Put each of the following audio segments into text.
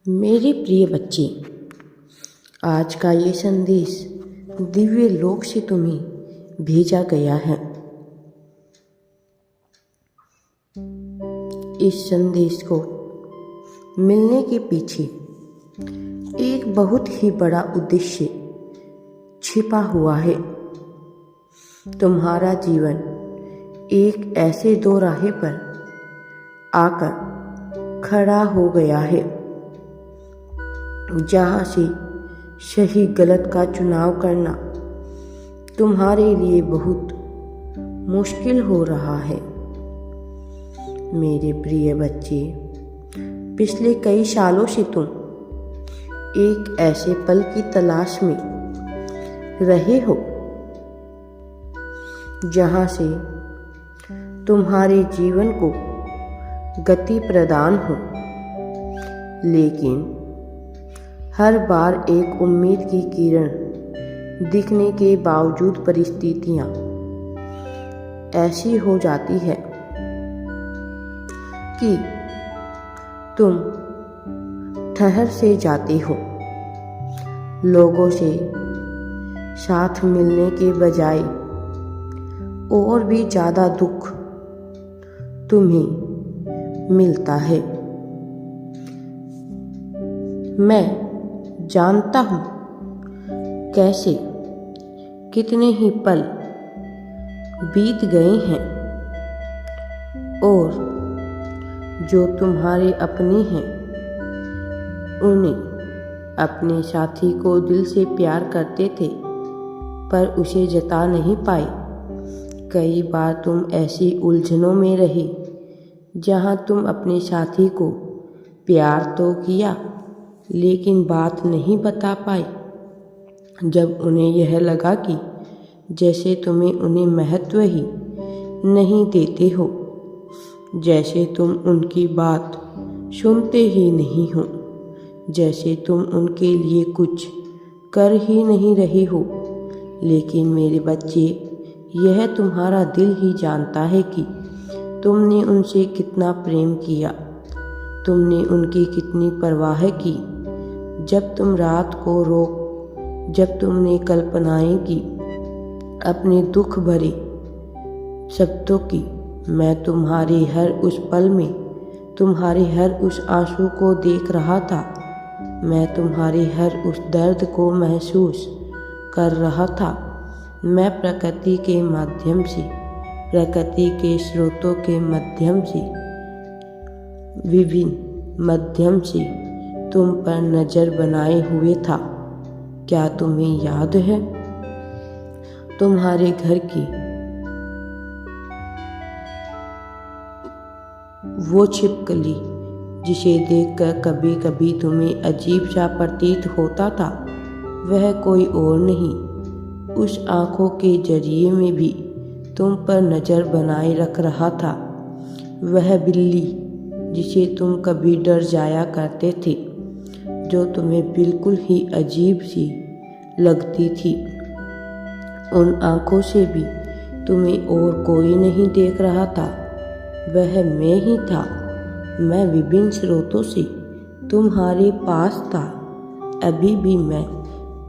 मेरे प्रिय बच्चे, आज का ये संदेश दिव्य लोक से तुम्हें भेजा गया है। इस संदेश को मिलने के पीछे एक बहुत ही बड़ा उद्देश्य छिपा हुआ है। तुम्हारा जीवन एक ऐसे दोराहे पर आकर खड़ा हो गया है जहाँ से सही गलत का चुनाव करना तुम्हारे लिए बहुत मुश्किल हो रहा है। मेरे प्रिय बच्चे, पिछले कई सालों से तुम एक ऐसे पल की तलाश में रहे हो जहाँ से तुम्हारे जीवन को गति प्रदान हो, लेकिन हर बार एक उम्मीद की किरण दिखने के बावजूद परिस्थितियां ऐसी हो जाती है कि तुम ठहर से जाते हो। लोगों से साथ मिलने के बजाय और भी ज़्यादा दुख तुम्हें मिलता है। मैं जानता हूँ कैसे कितने ही पल बीत गए हैं और जो तुम्हारे अपने हैं उन्हें अपने साथी को दिल से प्यार करते थे पर उसे जता नहीं पाए। कई बार तुम ऐसी उलझनों में रहे जहाँ तुम अपने साथी को प्यार तो किया लेकिन बात नहीं बता पाए। जब उन्हें यह लगा कि जैसे तुम्हें उन्हें महत्व ही नहीं देते हो, जैसे तुम उनकी बात सुनते ही नहीं हो, जैसे तुम उनके लिए कुछ कर ही नहीं रहे हो। लेकिन मेरे बच्चे, यह तुम्हारा दिल ही जानता है कि तुमने उनसे कितना प्रेम किया, तुमने उनकी कितनी परवाह की। जब तुम रात को जब तुमने कल्पनाएं की अपने दुख भरे शब्दों की, मैं तुम्हारे हर उस पल में तुम्हारे हर उस आंसू को देख रहा था। मैं तुम्हारे हर उस दर्द को महसूस कर रहा था। मैं प्रकृति के माध्यम से, प्रकृति के स्रोतों के माध्यम से, विभिन्न माध्यम से तुम पर नजर बनाए हुए था। क्या तुम्हें याद है तुम्हारे घर की वो छिपकली जिसे देखकर कभी कभी तुम्हें अजीब सा प्रतीत होता था? वह कोई और नहीं, उस आँखों के जरिए में भी तुम पर नजर बनाए रख रहा था। वह बिल्ली जिसे तुम कभी डर जाया करते थे, जो तुम्हें बिल्कुल ही अजीब सी लगती थी। उन आँखों से भी तुम्हें और कोई नहीं देख रहा था, वह मैं ही था। मैं विभिन्न स्रोतों से तुम्हारे पास था। अभी भी मैं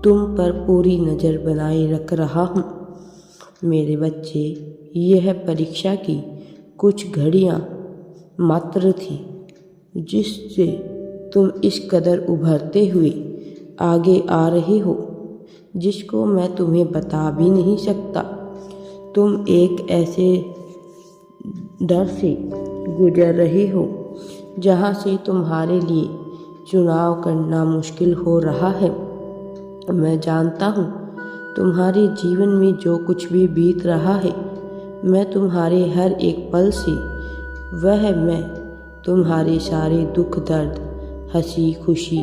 तुम पर पूरी नज़र बनाए रख रहा हूँ। मेरे बच्चे, यह परीक्षा की कुछ घड़ियाँ मात्र थी जिससे तुम इस कदर उभरते हुए आगे आ रहे हो, जिसको मैं तुम्हें बता भी नहीं सकता। तुम एक ऐसे डर से गुजर रहे हो जहाँ से तुम्हारे लिए चुनाव करना मुश्किल हो रहा है। मैं जानता हूँ तुम्हारे जीवन में जो कुछ भी बीत रहा है, मैं तुम्हारे हर एक पल से, वह मैं तुम्हारे सारे दुख दर्द, हंसी खुशी,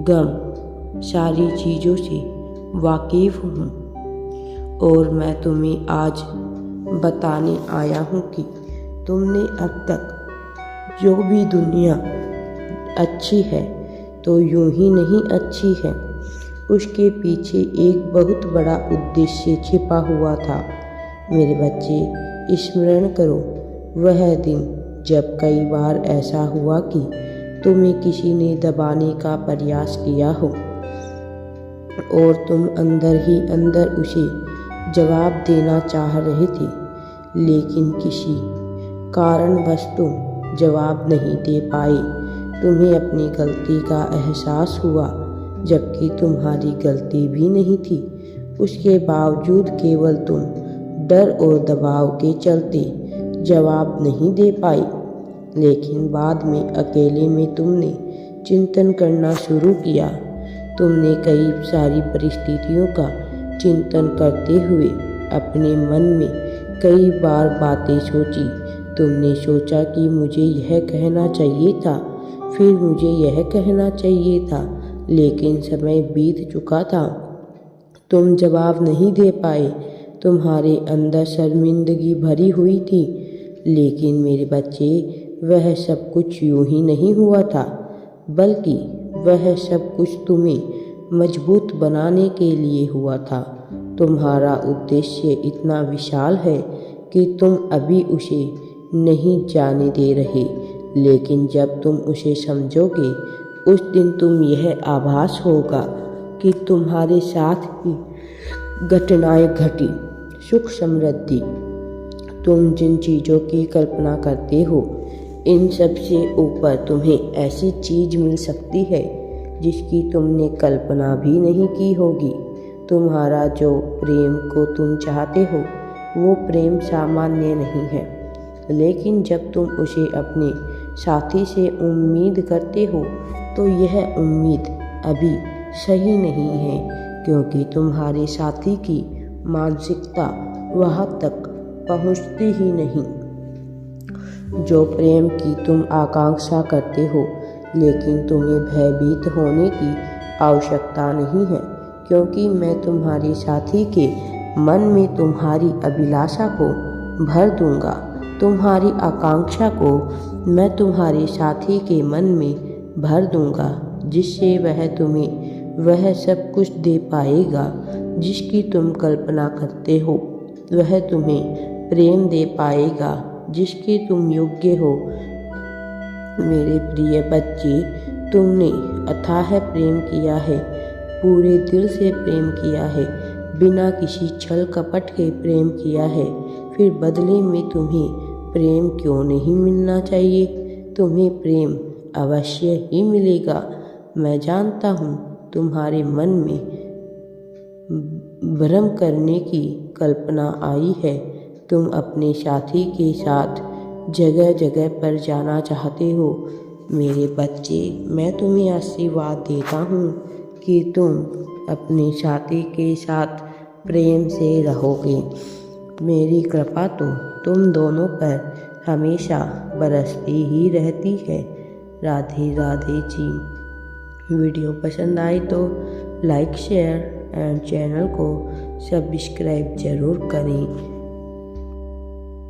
गम, सारी चीज़ों से वाकिफ़ हूँ। और मैं तुम्हें आज बताने आया हूँ कि तुमने अब तक जो भी दुनिया अच्छी है तो यूं ही नहीं अच्छी है, उसके पीछे एक बहुत बड़ा उद्देश्य छिपा हुआ था। मेरे बच्चे, स्मरण करो वह दिन जब कई बार ऐसा हुआ कि तुम्हें किसी ने दबाने का प्रयास किया हो और तुम अंदर ही अंदर उसे जवाब देना चाह रहे थे, लेकिन किसी कारणवश तुम जवाब नहीं दे पाए। तुम्हें अपनी गलती का एहसास हुआ, जबकि तुम्हारी गलती भी नहीं थी। उसके बावजूद केवल तुम डर और दबाव के चलते जवाब नहीं दे पाई। लेकिन बाद में अकेले में तुमने चिंतन करना शुरू किया। तुमने कई सारी परिस्थितियों का चिंतन करते हुए अपने मन में कई बार बातें सोची। तुमने सोचा कि मुझे यह कहना चाहिए था, फिर मुझे यह कहना चाहिए था, लेकिन समय बीत चुका था। तुम जवाब नहीं दे पाए। तुम्हारे अंदर शर्मिंदगी भरी हुई थी। लेकिन मेरे बच्चे, वह सब कुछ यूं ही नहीं हुआ था, बल्कि वह सब कुछ तुम्हें मजबूत बनाने के लिए हुआ था। तुम्हारा उद्देश्य इतना विशाल है कि तुम अभी उसे नहीं जाने दे रहे, लेकिन जब तुम उसे समझोगे, उस दिन तुम यह आभास होगा कि तुम्हारे साथ ही घटनाएं घटी। सुख समृद्धि, तुम जिन चीज़ों की कल्पना करते हो, इन सब से ऊपर तुम्हें ऐसी चीज़ मिल सकती है जिसकी तुमने कल्पना भी नहीं की होगी। तुम्हारा जो प्रेम को तुम चाहते हो, वो प्रेम सामान्य नहीं है, लेकिन जब तुम उसे अपने साथी से उम्मीद करते हो, तो यह उम्मीद अभी सही नहीं है, क्योंकि तुम्हारे साथी की मानसिकता वहाँ तक पहुँचती ही नहीं जो प्रेम की तुम आकांक्षा करते हो। लेकिन तुम्हें भयभीत होने की आवश्यकता नहीं है, क्योंकि मैं तुम्हारे साथी के मन में तुम्हारी अभिलाषा को भर दूंगा। तुम्हारी आकांक्षा को मैं तुम्हारे साथी के मन में भर दूंगा, जिससे वह तुम्हें वह सब कुछ दे पाएगा जिसकी तुम कल्पना करते हो। वह तुम्हें प्रेम दे पाएगा जिसके तुम योग्य हो। मेरे प्रिय बच्चे, तुमने अथाह प्रेम किया है, पूरे दिल से प्रेम किया है, बिना किसी छल कपट के प्रेम किया है। फिर बदले में तुम्हें प्रेम क्यों नहीं मिलना चाहिए? तुम्हें प्रेम अवश्य ही मिलेगा। मैं जानता हूँ तुम्हारे मन में भ्रम करने की कल्पना आई है। तुम अपने साथी के साथ जगह जगह पर जाना चाहते हो। मेरे बच्चे, मैं तुम्हें आशीर्वाद देता हूँ कि तुम अपने साथी के साथ प्रेम से रहोगे। मेरी कृपा तो तुम दोनों पर हमेशा बरसती ही रहती है। राधे राधे जी। वीडियो पसंद आए तो लाइक शेयर एंड चैनल को सब्सक्राइब ज़रूर करें।